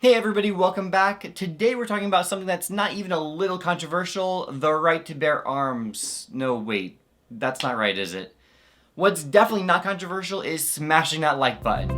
Hey everybody, welcome back. Today we're talking about something that's not even a little controversial, the right to bear arms. No, wait, that's not right, is it? What's definitely not controversial is smashing that like button.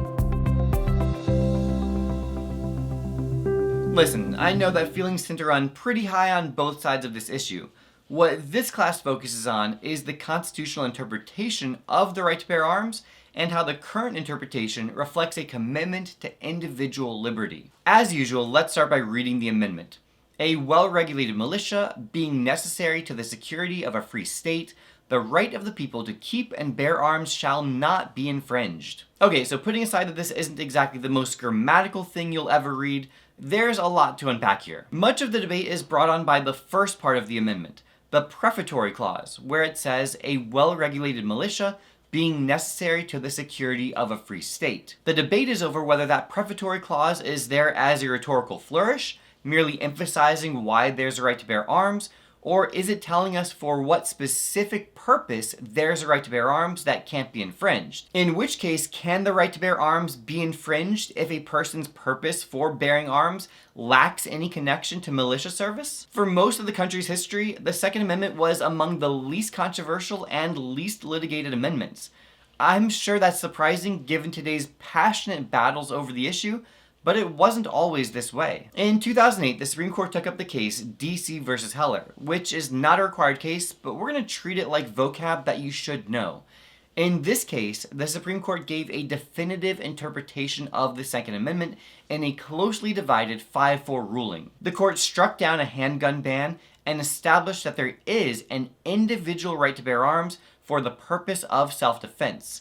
Listen, I know that feelings tend to run pretty high on both sides of this issue. What this class focuses on is the constitutional interpretation of the right to bear arms and how the current interpretation reflects a commitment to individual liberty. As usual, let's start by reading the amendment. A well-regulated militia being necessary to the security of a free state, the right of the people to keep and bear arms shall not be infringed. Okay, so putting aside that this isn't exactly the most grammatical thing you'll ever read, there's a lot to unpack here. Much of the debate is brought on by the first part of the amendment, the prefatory clause, where it says a well-regulated militia being necessary to the security of a free state. The debate is over whether that prefatory clause is there as a rhetorical flourish, merely emphasizing why there's a right to bear arms, or is it telling us for what specific purpose there's a right to bear arms that can't be infringed? In which case, can the right to bear arms be infringed if a person's purpose for bearing arms lacks any connection to militia service? For most of the country's history, the Second Amendment was among the least controversial and least litigated amendments. I'm sure that's surprising given today's passionate battles over the issue, but it wasn't always this way. In 2008, the Supreme Court took up the case DC versus Heller, which is not a required case, but we're going to treat it like vocab that you should know. In this case, the Supreme Court gave a definitive interpretation of the Second Amendment in a closely divided 5-4 ruling. The court struck down a handgun ban and established that there is an individual right to bear arms for the purpose of self-defense.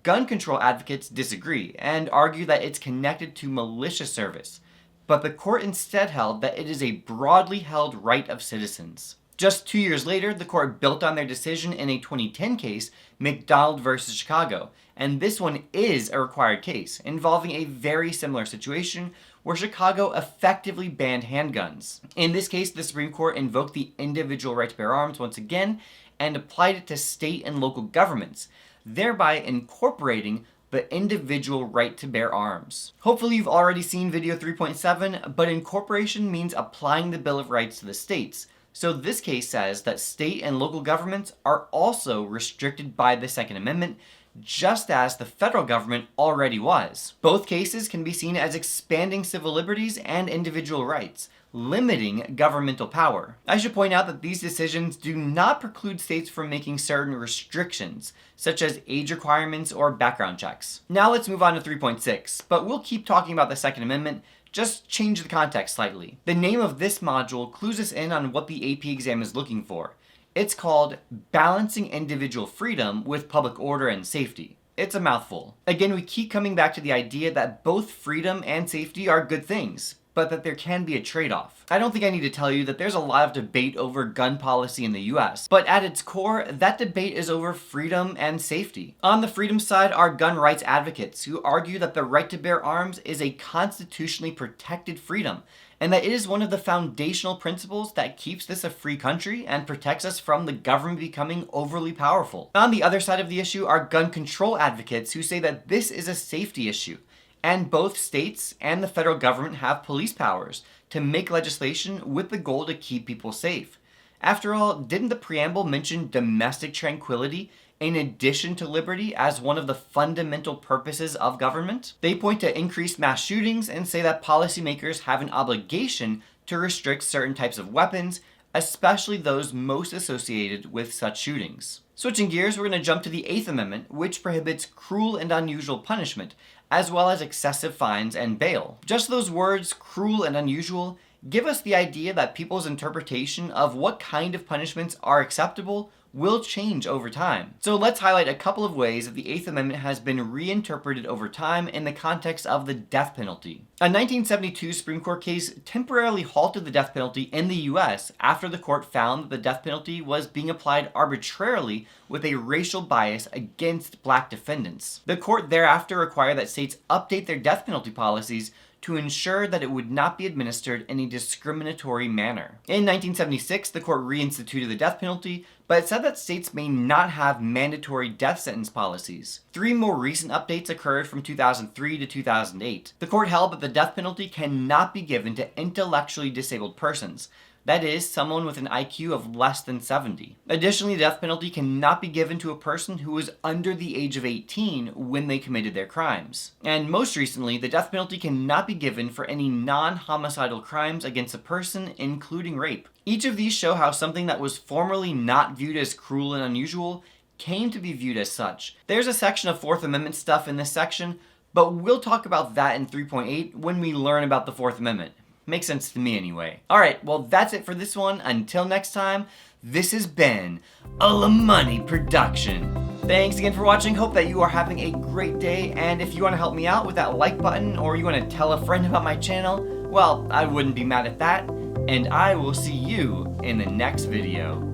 Gun control advocates disagree and argue that it's connected to militia service, but the court instead held that it is a broadly held right of citizens. Just 2 years later, the court built on their decision in a 2010 case, McDonald versus Chicago, and this one is a required case, involving a very similar situation where Chicago effectively banned handguns. In this case, the Supreme Court invoked the individual right to bear arms once again and applied it to state and local governments, thereby incorporating the individual right to bear arms. Hopefully you've already seen video 3.7, but incorporation means applying the Bill of Rights to the states. So this case says that state and local governments are also restricted by the Second Amendment, just as the federal government already was. Both cases can be seen as expanding civil liberties and individual rights, limiting governmental power. I should point out that these decisions do not preclude states from making certain restrictions, such as age requirements or background checks. Now let's move on to 3.6, but we'll keep talking about the Second Amendment, just change the context slightly. The name of this module clues us in on what the AP exam is looking for. It's called Balancing Individual Freedom with Public Order and Safety. It's a mouthful. Again, we keep coming back to the idea that both freedom and safety are good things, but that there can be a trade-off. I don't think I need to tell you that there's a lot of debate over gun policy in the US, but at its core, that debate is over freedom and safety. On the freedom side are gun rights advocates who argue that the right to bear arms is a constitutionally protected freedom, and that it is one of the foundational principles that keeps this a free country and protects us from the government becoming overly powerful. On the other side of the issue are gun control advocates who say that this is a safety issue, and both states and the federal government have police powers to make legislation with the goal to keep people safe. After all, didn't the preamble mention domestic tranquility in addition to liberty as one of the fundamental purposes of government? They point to increased mass shootings and say that policymakers have an obligation to restrict certain types of weapons, especially those most associated with such shootings. Switching gears, we're going to jump to the Eighth Amendment, which prohibits cruel and unusual punishment, as well as excessive fines and bail. Just those words, cruel and unusual, give us the idea that people's interpretation of what kind of punishments are acceptable will change over time. So let's highlight a couple of ways that the Eighth Amendment has been reinterpreted over time in the context of the death penalty. A 1972 Supreme Court case temporarily halted the death penalty in the US after the court found that the death penalty was being applied arbitrarily with a racial bias against black defendants. The court thereafter required that states update their death penalty policies to ensure that it would not be administered in a discriminatory manner. In 1976, the court reinstituted the death penalty, but it said that states may not have mandatory death sentence policies. 3 more recent updates occurred from 2003 to 2008. The court held that the death penalty cannot be given to intellectually disabled persons. That is, someone with an IQ of less than 70. Additionally, the death penalty cannot be given to a person who was under the age of 18 when they committed their crimes. And most recently, the death penalty cannot be given for any non-homicidal crimes against a person, including rape. Each of these show how something that was formerly not viewed as cruel and unusual came to be viewed as such. There's a section of Fourth Amendment stuff in this section, but we'll talk about that in 3.8 when we learn about the Fourth Amendment. Makes sense to me anyway. Alright, well that's it for this one. Until next time, this has been a LaMoney production. Thanks again for watching. Hope that you are having a great day, and if you want to help me out with that like button, or you want to tell a friend about my channel, well, I wouldn't be mad at that, and I will see you in the next video.